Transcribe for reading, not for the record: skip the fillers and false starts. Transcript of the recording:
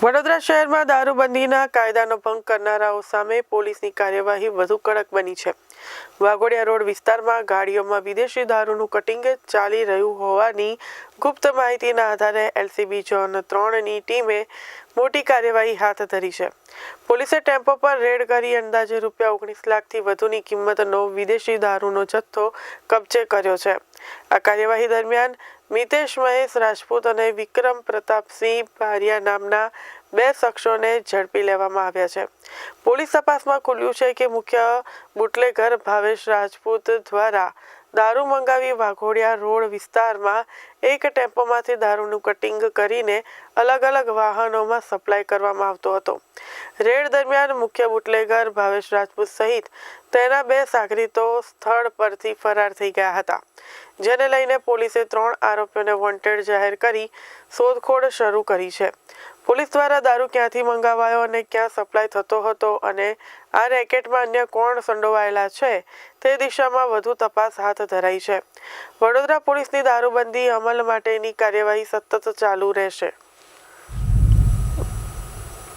વડોદરા શહેરમાં દારૂબંધીના કાયદાનો ભંગ કરનારાઓ સામે પોલીસની કાર્યવાહી વધુ કડક બની છે। વાઘોડિયા રોડ વિસ્તારમાં ગાડીઓમાં વિદેશી દારૂનું કટિંગ ચાલી રહ્યું હોવાની ગુપ્ત માહિતીના આધારે એલસીબી ઝોન 3ની ટીમે મોટી કાર્યવાહી હાથ ધરી છે। પોલીસે ટેમ્પો પર રેડ કરી અંદાજે ₹19 લાખથી વધુની કિંમતનો વિદેશી દારૂનો જથ્થો કબજે કર્યો છે। આ કાર્યવાહી દરમિયાન મિતેશ મહેશ રાજપૂત અને વિક્રમ પ્રતાપસિંહ બારિયા નામના 2 શખ્સોને ઝડપી લેવામાં આવ્યા છે। પોલીસ તપાસમાં ખુલ્યું છે કે મુખ્ય બુટલેગર ભાવેશ રાજપૂત દ્વારા દારૂ મંગાવી વાઘોડિયા રોડ વિસ્તારમાં એક ટેમ્પોમાંથી દારૂનું કટિંગ કરીને અલગ અલગ વાહનોમાં સપ્લાય કરવામાં આવતો હતો। રેડ દરમિયાન મુખ્ય બુટલેગર ભાવેશ રાજપૂત સહિત તેના 2 સાગરીતો સ્થળ પરથી ફરાર થઈ ગયા હતા, જેને લઈને પોલીસે 3 આરોપીઓને વોન્ટેડ જાહેર કરી શોધખોળ શરૂ કરી છે। પોલીસ દ્વારા દારૂ ક્યાંથી મંગાવાયો અને ક્યાં સપ્લાય થતો હતો અને આ રેકેટમાં અન્ય કોણ સંડોવાયેલા છે તે દિશામાં વધુ તપાસ હાથ ધરાઈ છે। વડોદરા પોલીસની દારૂબંધી અમલ માટેની કાર્યવાહી સતત ચાલુ રહેશે।